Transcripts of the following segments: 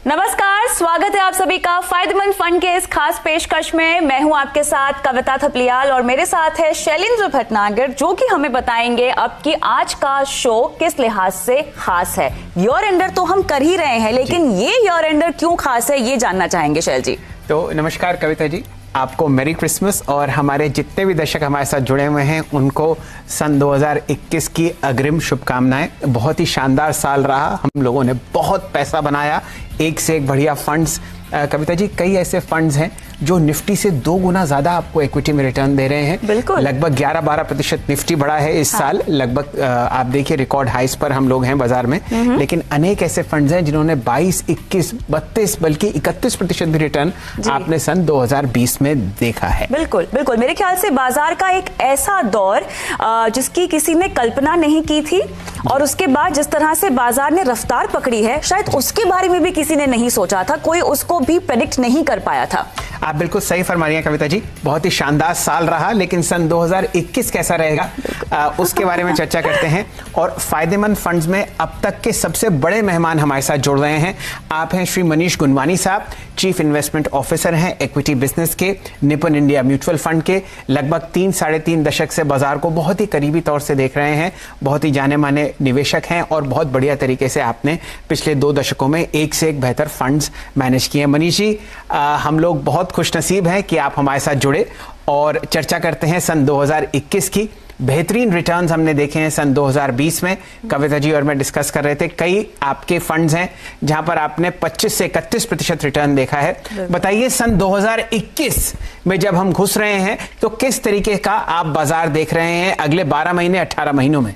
नमस्कार, स्वागत है आप सभी का फायदेमंद फंड के इस खास पेशकश में। मैं हूं आपके साथ कविता थपलियाल और मेरे साथ है शैलेंद्र भटनागर, जो कि हमें बताएंगे अब कि आज का शो किस लिहाज से खास है। ईयर एंडर तो हम कर ही रहे हैं, लेकिन ये ईयर एंडर क्यों खास है ये जानना चाहेंगे शैल जी। तो नमस्कार कविता जी, आपको मेरी क्रिसमस और हमारे जितने भी दर्शक हमारे साथ जुड़े हुए हैं उनको सन 2021 की अग्रिम शुभकामनाएं। बहुत ही शानदार साल रहा, हम लोगों ने बहुत पैसा बनाया, एक से एक बढ़िया फंड्स। कविता जी, कई ऐसे फंड्स हैं जो निफ्टी से 2 गुना ज्यादा आपको इक्विटी में रिटर्न दे रहे हैं। बिल्कुल, लगभग 11-12% निफ्टी बढ़ा है इस साल। लगभग आप देखिए रिकॉर्ड हाइस पर हम लोग हैं बाजार में। लेकिन अनेक ऐसे फंड्स हैं जिन्होंने 22, 21, 32 बल्कि 31% भी रिटर्न आपने सन 2020 में देखा है। बिल्कुल बिल्कुल, मेरे ख्याल से बाजार का एक ऐसा दौर जिसकी किसी ने कल्पना नहीं की थी, और उसके बाद जिस तरह से बाजार ने रफ्तार पकड़ी है, शायद उसके बारे में भी किसी ने नहीं सोचा था, कोई उसको भी प्रेडिक्ट नहीं कर पाया था। आप बिल्कुल सही फरमा रही हैं कविता जी, बहुत ही शानदार साल रहा। लेकिन सन 2021 कैसा रहेगा उसके बारे में चर्चा करते हैं। और फायदेमंद फंड्स में अब तक के सबसे बड़े मेहमान हमारे साथ जुड़ रहे हैं। आप हैं श्री मनीष गुनवानी साहब, चीफ इन्वेस्टमेंट ऑफिसर हैं इक्विटी बिजनेस के निपन इंडिया म्यूचुअल फंड के। लगभग 3-3.5 दशक से बाजार को बहुत ही करीबी तौर से देख रहे हैं, बहुत ही जाने माने निवेशक हैं और बहुत बढ़िया तरीके से आपने पिछले 2 दशकों में एक से एक बेहतर फंड्स मैनेज किए हैं। मनीष जी, हम लोग बहुत खुशनसीब हैं कि आप हमारे साथ जुड़े और चर्चा करते हैं सन 2021 की। बेहतरीन रिटर्न्स हमने देखे हैं सन 2020 में। कविता जी और मैं डिस्कस कर रहे थे, कई आपके फंड्स हैं जहां पर आपने 25 से 31% रिटर्न देखा है। बताइए सन 2021 में जब हम घुस रहे हैं तो किस तरीके का आप बाजार देख रहे हैं अगले 12 महीने 18 महीनों में?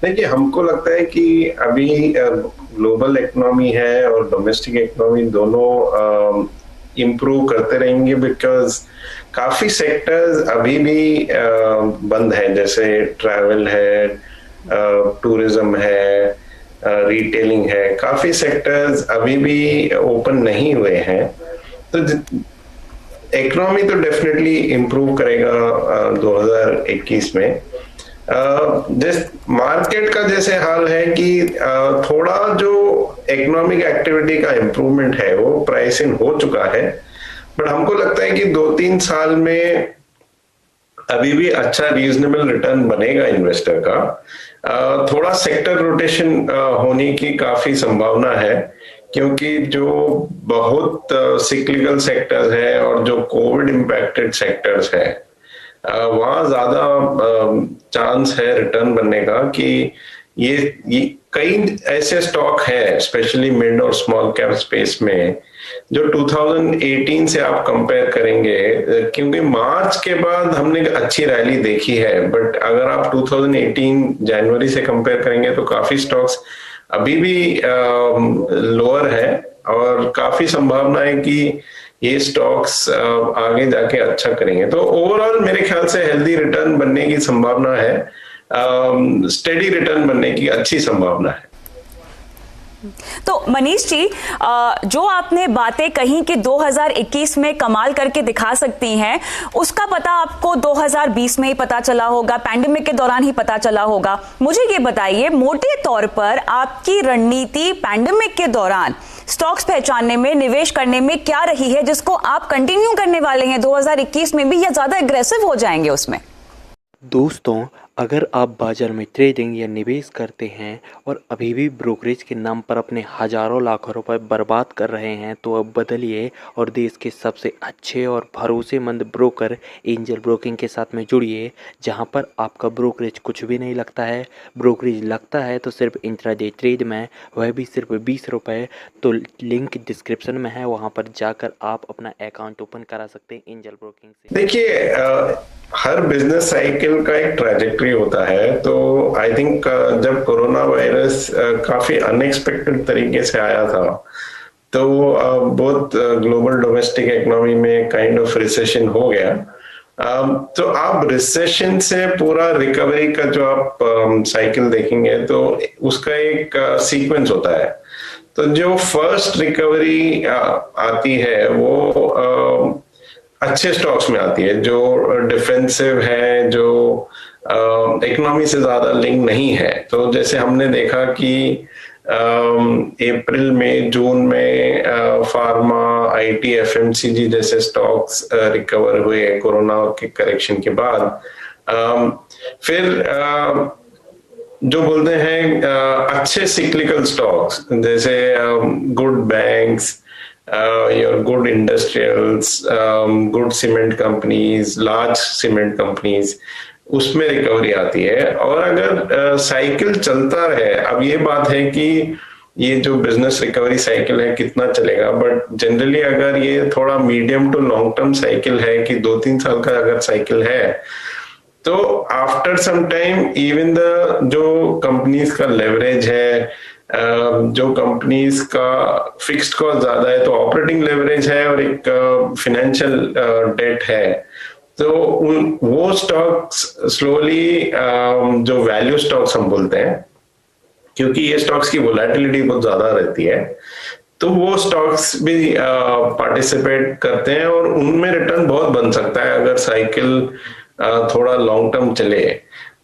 देखिए, हमको लगता है कि अभी ग्लोबल इकोनॉमी है और डोमेस्टिक इकोनॉमी दोनों इम्प्रूव करते रहेंगे, बिकॉज काफी सेक्टर्स अभी भी बंद हैं, जैसे ट्रैवल है, टूरिज्म है, रिटेलिंग है। काफी सेक्टर्स अभी भी ओपन नहीं हुए हैं। तो इकोनॉमी तो डेफिनेटली इम्प्रूव करेगा 2021 में। जिस मार्केट का जैसे हाल है कि थोड़ा जो इकोनॉमिक एक्टिविटी का इम्प्रूवमेंट है वो प्राइस इन हो चुका है, बट हमको लगता है कि 2-3 साल में अभी भी अच्छा रीजनेबल रिटर्न बनेगा इन्वेस्टर का। थोड़ा सेक्टर रोटेशन होने की काफी संभावना है, क्योंकि जो बहुत सिक्लिकल सेक्टर्स है और जो कोविड इम्पैक्टेड सेक्टर्स है वहां ज्यादा चांस है रिटर्न बनने का। कि ये कई ऐसे स्टॉक है स्पेशली मिड और स्मॉल कैप स्पेस में जो 2018 से आप कंपेयर करेंगे, क्योंकि मार्च के बाद हमने अच्छी रैली देखी है, बट अगर आप 2018 जनवरी से कंपेयर करेंगे तो काफी स्टॉक्स अभी भी लोअर है और काफी संभावना है कि ये स्टॉक्स आगे जाके अच्छा करेंगे। तो ओवरऑल मेरे ख्याल से हेल्दी रिटर्न बनने की संभावना है, स्टेडी रिटर्न बनने की अच्छी संभावना है। तो मनीष जी, जो आपने बातें कही कि 2021 में कमाल करके दिखा सकती हैं, उसका पता आपको 2020 में ही पता चला होगा, पैंडेमिक के दौरान ही पता चला होगा। मुझे ये बताइए, मोटे तौर पर आपकी रणनीति पैंडेमिक के दौरान स्टॉक्स पहचानने में, निवेश करने में क्या रही है, जिसको आप कंटिन्यू करने वाले हैं 2021 में भी, या ज्यादा एग्रेसिव हो जाएंगे उसमें? दोस्तों, अगर आप बाजार में ट्रेडिंग या निवेश करते हैं और अभी भी ब्रोकरेज के नाम पर अपने हजारों लाखों रुपए बर्बाद कर रहे हैं, तो अब बदलिए और देश के सबसे अच्छे और भरोसेमंद ब्रोकर एंजल ब्रोकिंग के साथ में जुड़िए, जहां पर आपका ब्रोकरेज कुछ भी नहीं लगता है। ब्रोकरेज लगता है तो सिर्फ इंट्राडे ट्रेड में, वह भी सिर्फ 20 रुपये। तो लिंक डिस्क्रिप्शन में है, वहां पर जाकर आप अपना अकाउंट ओपन करा सकते हैं एंजल ब्रोकिंग से। देखिए, हर बिजनेस साइकिल का एक ट्रैजेक्टरी होता है। तो आई थिंक जब कोरोना वायरस काफी अनएक्सपेक्टेड तरीके से आया था, तो बहुत ग्लोबल डोमेस्टिक इकोनॉमी में काइंड ऑफ रिसेशन हो गया। तो आप रिसेशन से पूरा रिकवरी का जो आप साइकिल देखेंगे तो उसका एक सीक्वेंस होता है। तो जो फर्स्ट रिकवरी आती है वो अच्छे स्टॉक्स में आती है, जो डिफेंसिव है, जो इकोनॉमी से ज्यादा लिंक नहीं है। तो जैसे हमने देखा कि अप्रैल में, जून में फार्मा, आईटी, एफएमसीजी जैसे स्टॉक्स रिकवर हुए कोरोना के करेक्शन के बाद। फिर जो बोलते हैं अच्छे सिक्लिकल स्टॉक्स जैसे good banks, your good industrials, good cement companies, large cement companies, उसमें रिकवरी आती है। और अगर साइकिल चलता रहे, अब ये बात है कि ये जो बिजनेस रिकवरी साइकिल है कितना चलेगा, बट जनरली अगर ये थोड़ा medium to long term cycle है कि 2-3 साल का अगर साइकिल है, तो after some time even the जो कंपनीज का लेवरेज है, जो कंपनीज का फिक्स्ड कॉस्ट ज्यादा है, तो ऑपरेटिंग लेवरेज है और एक फाइनेंशियल डेट है, तो वो स्टॉक्स स्लोली, जो वैल्यू स्टॉक्स हम बोलते हैं, क्योंकि ये स्टॉक्स की वोलेटिलिटी बहुत ज्यादा रहती है, तो वो स्टॉक्स भी पार्टिसिपेट करते हैं और उनमें रिटर्न बहुत बन सकता है अगर साइकिल थोड़ा लॉन्ग टर्म चले।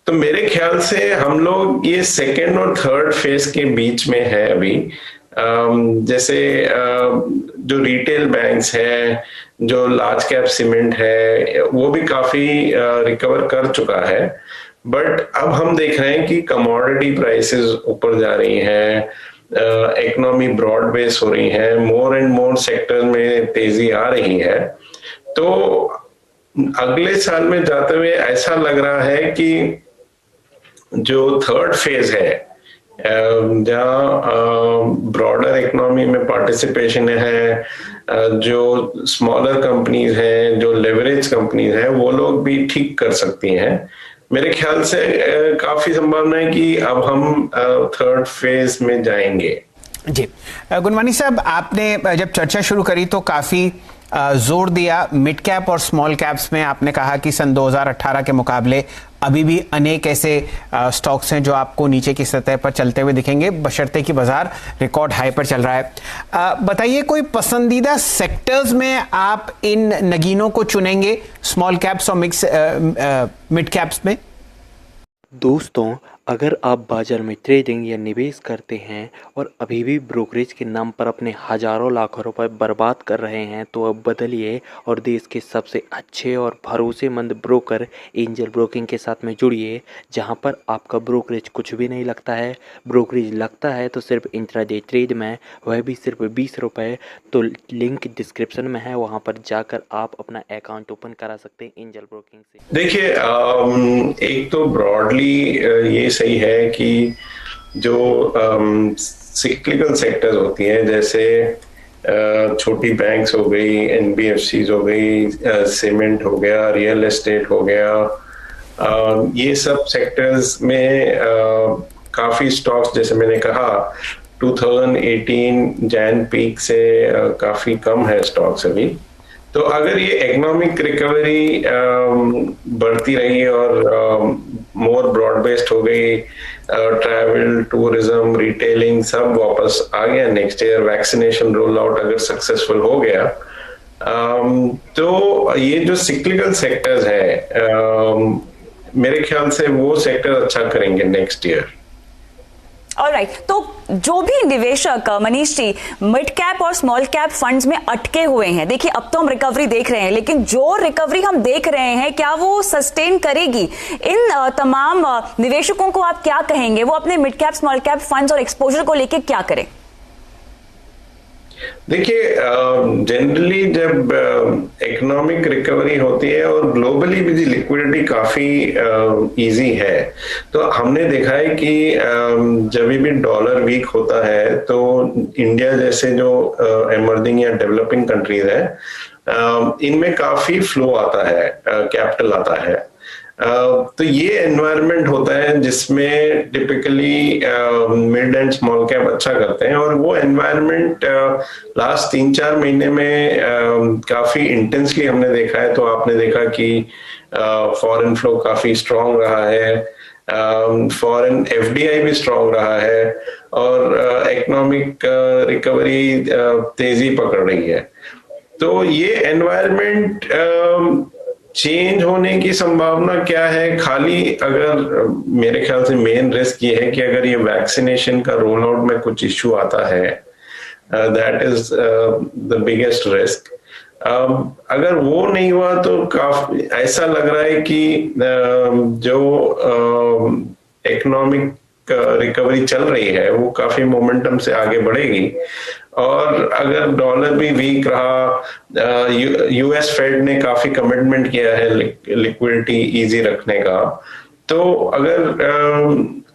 तो मेरे ख्याल से हम लोग ये सेकेंड और थर्ड फेज के बीच में है अभी। जैसे जो रिटेल बैंक्स है, जो लार्ज कैप सीमेंट है, वो भी काफी रिकवर कर चुका है, बट अब हम देख रहे हैं कि कमोडिटी प्राइसेस ऊपर जा रही हैं, इकोनॉमी ब्रॉड बेस हो रही है, मोर एंड मोर सेक्टर में तेजी आ रही है। तो अगले साल में जाते हुए ऐसा लग रहा है कि जो थर्ड फेज है, जहाँ ब्रॉडर इकोनॉमी में पार्टिसिपेशन है, जो स्मॉलर कंपनीज हैं, जो लेवरेज कंपनीज हैं, वो लोग भी ठीक कर सकती हैं। मेरे ख्याल से काफी संभावना है कि अब हम थर्ड फेज में जाएंगे। जी गुनवानी साहब, आपने जब चर्चा शुरू करी तो काफी जोर दिया मिड कैप और स्मॉल कैप्स में। आपने कहा कि सन 2018 के मुकाबले अभी भी अनेक ऐसे स्टॉक्स हैं जो आपको नीचे की सतह पर चलते हुए दिखेंगे, बशर्ते कि बाजार रिकॉर्ड हाई पर चल रहा है। बताइए, कोई पसंदीदा सेक्टर्स में आप इन नगीनों को चुनेंगे, स्मॉल कैप्स और मिड कैप्स में? दोस्तों, अगर आप बाजार में ट्रेडिंग या निवेश करते हैं और अभी भी ब्रोकरेज के नाम पर अपने हजारों लाखों रुपए बर्बाद कर रहे हैं, तो अब बदलिए और देश के सबसे अच्छे और भरोसेमंद ब्रोकर एंजल ब्रोकिंग के साथ में जुड़िए, जहां पर आपका ब्रोकरेज कुछ भी नहीं लगता है। ब्रोकरेज लगता है तो सिर्फ इंट्राडे ट्रेड में, वह भी सिर्फ 20 रुपये। तो लिंक डिस्क्रिप्शन में है, वहां पर जाकर आप अपना अकाउंट ओपन करा सकते हैं एंजल ब्रोकिंग से। देखिए, एक तो ब्रॉडली ये सही है कि जो सिक्लिकल सेक्टर्स होती हैं, जैसे छोटी बैंक्स हो गई, एनबीएफसीज हो गई, सीमेंट हो गया, रियल एस्टेट हो गया, ये सब सेक्टर्स में काफी स्टॉक्स, जैसे मैंने कहा 2018 जैन पीक से काफी कम है स्टॉक्स अभी। तो अगर ये इकोनॉमिक रिकवरी बढ़ती रही और मोर ब्रॉड बेस्ड हो गई, ट्रैवल, टूरिज्म, रिटेलिंग सब वापस आ गया next year, vaccination roll out अगर सक्सेसफुल हो गया, तो ये जो सिक्लिकल सेक्टर्स है, मेरे ख्याल से वो सेक्टर अच्छा करेंगे नेक्स्ट ईयर। ऑलराइट, तो जो भी निवेशक मनीष जी मिड कैप और स्मॉल कैप फंड्स में अटके हुए हैं, देखिए अब तो हम रिकवरी देख रहे हैं, लेकिन जो रिकवरी हम देख रहे हैं क्या वो सस्टेन करेगी? इन तमाम निवेशकों को आप क्या कहेंगे, वो अपने mid cap small cap funds और एक्सपोजर को लेके क्या करें? देखिए, जनरली जब इकोनॉमिक रिकवरी होती है और ग्लोबली भी लिक्विडिटी काफी इजी है, तो हमने देखा है कि जब भी डॉलर वीक होता है तो इंडिया जैसे जो इमर्जिंग या डेवलपिंग कंट्रीज है, इनमें काफी फ्लो आता है, कैपिटल आता है। तो ये एनवायरनमेंट होता है जिसमें typically mid and small cap अच्छा करते हैं, और वो एनवायरनमेंट लास्ट 3-4 महीने में काफी इंटेंसली हमने देखा है। तो आपने देखा कि फॉरेन फ्लो काफी स्ट्रांग रहा है, फॉरेन एफडीआई भी स्ट्रांग रहा है, और इकोनॉमिक रिकवरी तेजी पकड़ रही है। तो ये एनवायरनमेंट चेंज होने की संभावना क्या है? खाली अगर मेरे ख्याल से मेन रिस्क ये है कि अगर ये वैक्सीनेशन का रोल आउट में कुछ इश्यू आता है, that is the biggest risk. अगर वो नहीं हुआ तो काफी ऐसा लग रहा है कि जो इकोनॉमिक रिकवरी चल रही है वो काफी मोमेंटम से आगे बढ़ेगी। और अगर डॉलर भी वीक रहा, यूएस फेड ने काफी कमिटमेंट किया है लिक्विडिटी इजी रखने का, तो अगर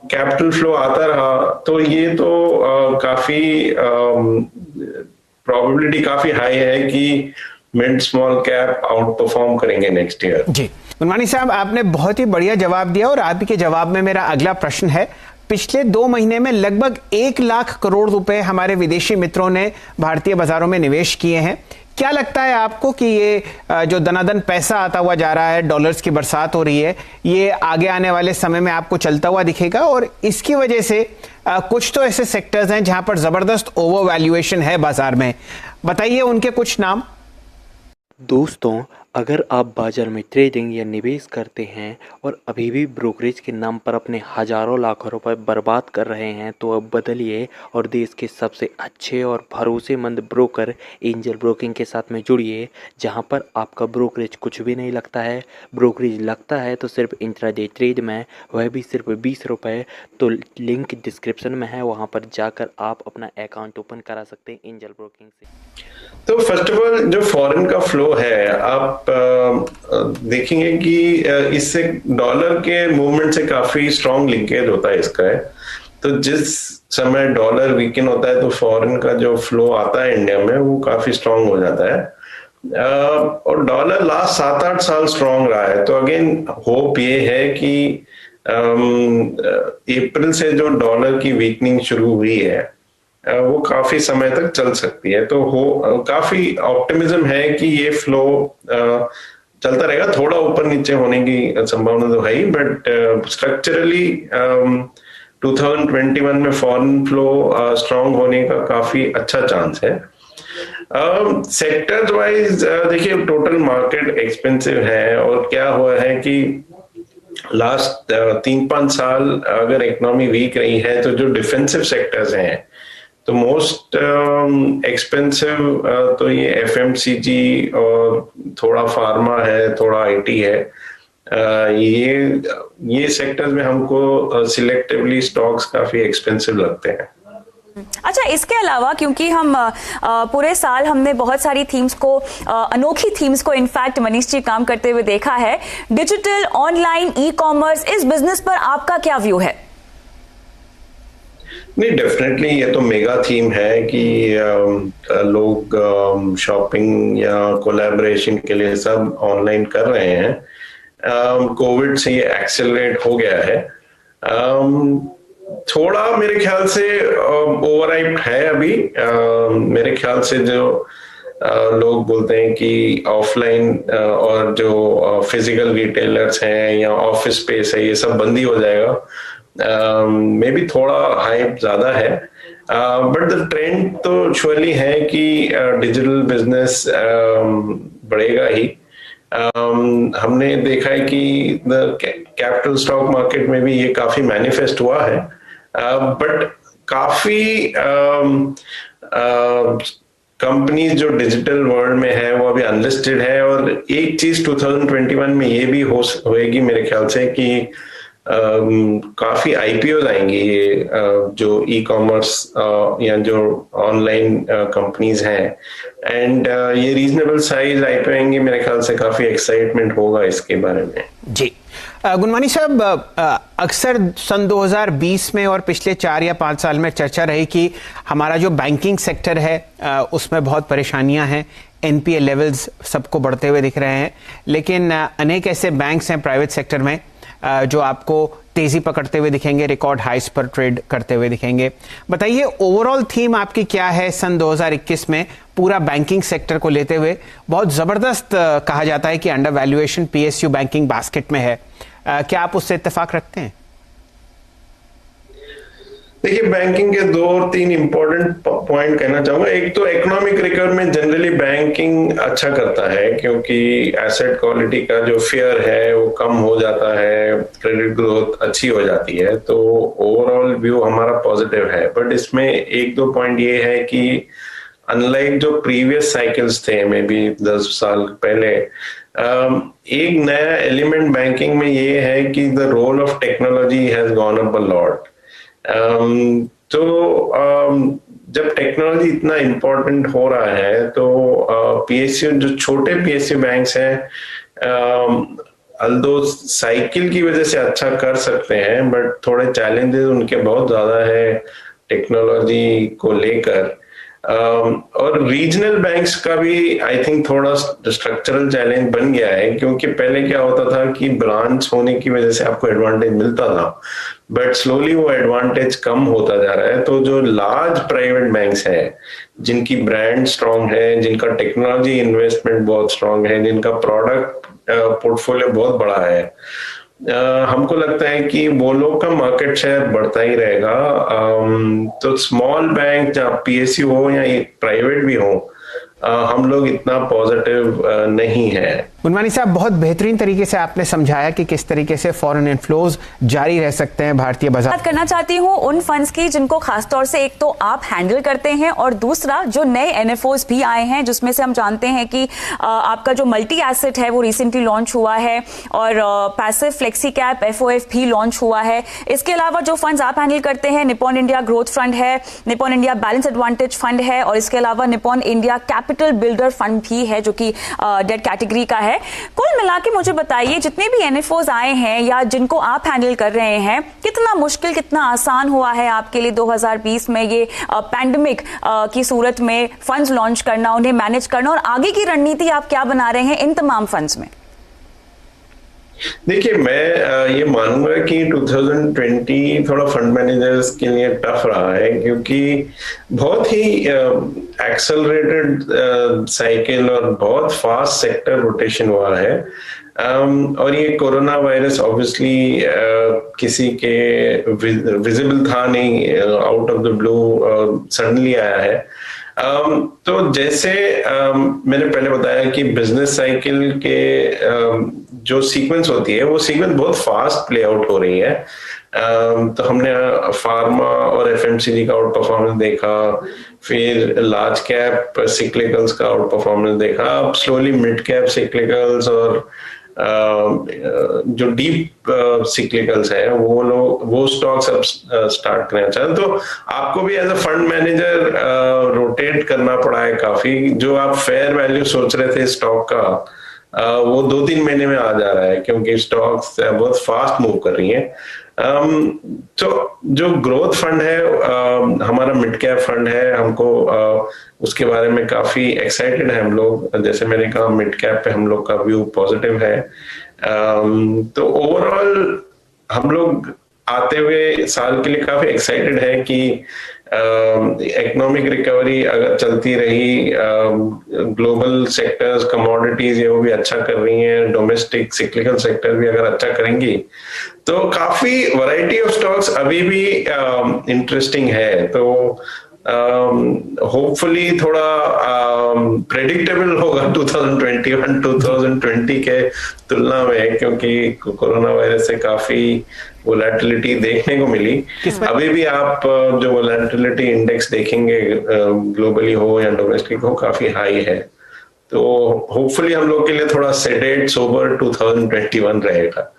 कैपिटल फ्लो आता रहा तो ये तो काफी प्रोबेबिलिटी काफी हाई है कि mid small cap out perform करेंगे नेक्स्ट ईयर। जी गुनवानी साहब, आपने बहुत ही बढ़िया जवाब दिया और आपके जवाब में मेरा अगला प्रश्न है, पिछले 2 महीने में लगभग 1 लाख करोड़ रुपए हमारे विदेशी मित्रों ने भारतीय बाजारों में निवेश किए हैं। क्या लगता है आपको कि ये जो दनादन पैसा आता हुआ जा रहा है, डॉलर्स की बरसात हो रही है, ये आगे आने वाले समय में आपको चलता हुआ दिखेगा? और इसकी वजह से कुछ तो ऐसे सेक्टर्स हैं जहां पर जबरदस्त ओवर वैल्यूएशन है बाजार में, बताइए उनके कुछ नाम। दोस्तों, अगर आप बाज़ार में ट्रेडिंग या निवेश करते हैं और अभी भी ब्रोकरेज के नाम पर अपने हज़ारों लाखों रुपए बर्बाद कर रहे हैं तो अब बदलिए और देश के सबसे अच्छे और भरोसेमंद ब्रोकर एंजल ब्रोकिंग के साथ में जुड़िए, जहां पर आपका ब्रोकरेज कुछ भी नहीं लगता है। ब्रोकरेज लगता है तो सिर्फ इंट्राडे ट्रेड में, वह भी सिर्फ 20 रुपये। तो लिंक डिस्क्रिप्शन में है, वहाँ पर जाकर आप अपना अकाउंट ओपन करा सकते हैं एंजल ब्रोकिंग से। तो फर्स्ट ऑफ ऑल जो फॉरेन का फ्लो है, आप देखेंगे कि इससे डॉलर के मूवमेंट से काफी स्ट्रॉन्ग लिंकेज होता है इसका है। तो जिस समय डॉलर वीकन होता है तो फॉरेन का जो फ्लो आता है इंडिया में वो काफी स्ट्रॉन्ग हो जाता है। और डॉलर लास्ट 7-8 साल स्ट्रॉन्ग रहा है। तो अगेन होप ये है कि अप्रैल से जो डॉलर की वीकनिंग शुरू हुई है वो काफी समय तक चल सकती है। तो काफी ऑप्टिमिज्म है कि ये फ्लो चलता रहेगा। थोड़ा ऊपर नीचे होने की संभावना तो है ही, बट स्ट्रक्चरली 2021 में फॉरेन फ्लो स्ट्रांग होने का काफी अच्छा चांस है। सेक्टर्स वाइज देखिए, टोटल मार्केट एक्सपेंसिव है और क्या हुआ है कि लास्ट 3-5 साल अगर इकोनॉमी वीक रही है तो जो डिफेंसिव सेक्टर्स हैं तो मोस्ट एक्सपेंसिव तो ये एफएमसीजी और थोड़ा फार्मा है, थोड़ा आईटी है। ये सेक्टर्स में हमको सिलेक्टिवली स्टॉक्स काफी एक्सपेंसिव लगते हैं। अच्छा, इसके अलावा क्योंकि हम पूरे साल हमने बहुत सारी थीम्स को, अनोखी थीम्स को इनफैक्ट मनीष जी काम करते हुए देखा है, डिजिटल, ऑनलाइन, ई कॉमर्स, इस बिजनेस पर आपका क्या व्यू है? नहीं, डेफिनेटली ये तो मेगा थीम है कि लोग शॉपिंग या कोलैबोरेशन के लिए सब ऑनलाइन कर रहे हैं। कोविड से ये एक्सेलरेट हो गया है। थोड़ा मेरे ख्याल से ओवरहाइप्ड है अभी। मेरे ख्याल से जो लोग बोलते हैं कि ऑफलाइन और जो फिजिकल रिटेलर्स हैं या ऑफिस स्पेस है, ये सब बंद ही हो जाएगा। मे बी थोड़ा हाइप ज्यादा है, बट द ट्रेंड तो श्योरली है कि डिजिटल बिजनेस बढ़ेगा ही। हमने देखा है कि द कैपिटल स्टॉक मार्केट में भी ये काफी मैनिफेस्ट हुआ है, बट काफी कंपनीज जो डिजिटल वर्ल्ड में है वो अभी अनलिस्टेड है। और एक चीज 2021 में ये भी होएगी मेरे ख्याल से कि काफी आईपीओ आएंगी, ये जो ई कॉमर्स या जो ऑनलाइन कंपनीज हैं, एंड ये रीजनेबल साइज आईपीओ आएंगे। मेरे ख्याल से काफी एक्साइटमेंट होगा इसके बारे में। जी गुनवानी साहब, अक्सर सन 2020 में और पिछले 4 या 5 साल में चर्चा रही कि हमारा जो बैंकिंग सेक्टर है उसमें बहुत परेशानियां हैं, एनपीए लेवल्स सबको बढ़ते हुए दिख रहे हैं, लेकिन अनेक ऐसे बैंक्स हैं प्राइवेट सेक्टर में जो आपको तेजी पकड़ते हुए दिखेंगे, रिकॉर्ड हाइस पर ट्रेड करते हुए दिखेंगे। बताइए ओवरऑल थीम आपकी क्या है सन 2021 में पूरा बैंकिंग सेक्टर को लेते हुए? बहुत जबरदस्त कहा जाता है कि under valuation PSU banking basket में है, क्या आप उससे इत्तेफाक रखते हैं? देखिए, बैंकिंग के 2 और 3 इंपॉर्टेंट पॉइंट कहना चाहूंगा। एक तो इकोनॉमिक रिकवरी में जनरली बैंकिंग अच्छा करता है, क्योंकि एसेट क्वालिटी का जो फियर है वो कम हो जाता है, क्रेडिट ग्रोथ अच्छी हो जाती है, तो ओवरऑल व्यू हमारा पॉजिटिव है। बट इसमें 1-2 पॉइंट ये है कि अनलाइक जो प्रीवियस साइकिल्स थे, मे बी 10 साल पहले, एक नया एलिमेंट बैंकिंग में ये है कि the role of technology has gone up a lot. तो जब टेक्नोलॉजी इतना इम्पोर्टेंट हो रहा है, तो पीएसयू, जो छोटे पीएसयू बैंक्स हैं, अल्दो साइकिल की वजह से अच्छा कर सकते हैं, बट थोड़े चैलेंजेस उनके बहुत ज्यादा है टेक्नोलॉजी को लेकर। और रीजनल बैंक्स का भी आई थिंक थोड़ा स्ट्रक्चरल चैलेंज बन गया है, क्योंकि पहले क्या होता था कि ब्रांच होने की वजह से आपको एडवांटेज मिलता था, बट स्लोली वो एडवांटेज कम होता जा रहा है। तो जो लार्ज प्राइवेट बैंक्स हैं, जिनकी ब्रांड स्ट्रांग है, जिनका टेक्नोलॉजी इन्वेस्टमेंट बहुत स्ट्रांग है, जिनका प्रोडक्ट पोर्टफोलियो बहुत बड़ा है, हमको लगता है कि वो लोग का मार्केट शेयर बढ़ता ही रहेगा। तो स्मॉल बैंक, जहाँ पीएसयू हो या प्राइवेट भी हो, हम लोग इतना पॉजिटिव नहीं है। मुनवानी साहब, बहुत बेहतरीन तरीके से आपने समझाया कि किस तरीके से फॉरेन इनफ्लोज जारी रह सकते हैं भारतीय बाजार। बात करना चाहती हूँ उन फंड्स की जिनको खासतौर से एक तो आप हैंडल करते हैं, और दूसरा जो नए एनएफओज भी आए हैं, जिसमें से हम जानते हैं कि आपका जो मल्टी एसेट है वो रिसेंटली लॉन्च हुआ है, और पैसिव फ्लेक्सी कैप एफओएफ भी लॉन्च हुआ है। इसके अलावा जो फंड्स आप हैंडल करते हैं, निपॉन इंडिया ग्रोथ फंड है, Nippon India balance advantage fund है, और इसके अलावा Nippon India capital builder fund भी है, जो कि डेट कैटेगरी का है। कुल मिला के मुझे बताइए, जितने भी एनएफओज आए हैं या जिनको आप हैंडल कर रहे हैं, कितना मुश्किल, कितना आसान हुआ है आपके लिए 2020 में ये पैंडेमिक की सूरत में फंड्स लॉन्च करना, उन्हें मैनेज करना, और आगे की रणनीति आप क्या बना रहे हैं इन तमाम फंड्स में? देखिए, मैं ये मानूंगा कि 2020 थोड़ा फंड मैनेजर्स के लिए टफ रहा है, क्योंकि बहुत ही एक्सेलरेटेड साइकिल और बहुत फास्ट सेक्टर रोटेशन हुआ है। और ये कोरोना वायरस ऑब्वियसली किसी के विजिबल था नहीं, out of the blue suddenly आया है। तो जैसे मैंने पहले बताया कि बिजनेस साइकिल के जो सीक्वेंस होती है, वो सीक्वेंस बहुत फास्ट प्ले आउट हो रही है। तो हमने फार्मा और एफएमसीजी का आउट परफॉर्मेंस देखा, फिर लार्ज कैप सिक्लिकल्स का आउट परफॉर्मेंस देखा, अब स्लोली मिड कैप सिक्लिकल्स और जो डीप सिक्लिकल्स है वो स्टॉक्स अब स्टार्ट करना चाहते। तो आपको भी as a fund manager rotate करना पड़ा है काफी। जो आप फेयर वैल्यू सोच रहे थे स्टॉक का, वो 2-3 महीने में आ जा रहा है, क्योंकि स्टॉक्स बहुत फास्ट मूव कर रही हैं। तो जो ग्रोथ फंड है, हमारा मिड कैप फंड है, हमको उसके बारे में काफी एक्साइटेड है हम लोग। जैसे मैंने कहा, मिड कैप पे हम लोग का व्यू पॉजिटिव है। तो ओवरऑल हम लोग आते हुए साल के लिए काफी एक्साइटेड है कि इकोनॉमिक रिकवरी अगर चलती रही, ग्लोबल सेक्टर्स, कमोडिटीज ये वो भी अच्छा कर रही हैं, डोमेस्टिक सिक्लिकल सेक्टर भी अगर अच्छा करेंगी, तो काफी वैरायटी ऑफ स्टॉक्स अभी भी इंटरेस्टिंग है। तो होपफुली थोड़ा प्रेडिक्टेबल होगा 2021-2020 के तुलना में, क्योंकि कोरोना वायरस से काफी वोलेटिलिटी देखने को मिली। अभी भी आप जो वोलेटिलिटी इंडेक्स देखेंगे, ग्लोबली हो या डोमेस्टिक हो, काफी हाई है। तो होपफुली हम लोग के लिए थोड़ा सेडेट सोबर 2021 रहेगा।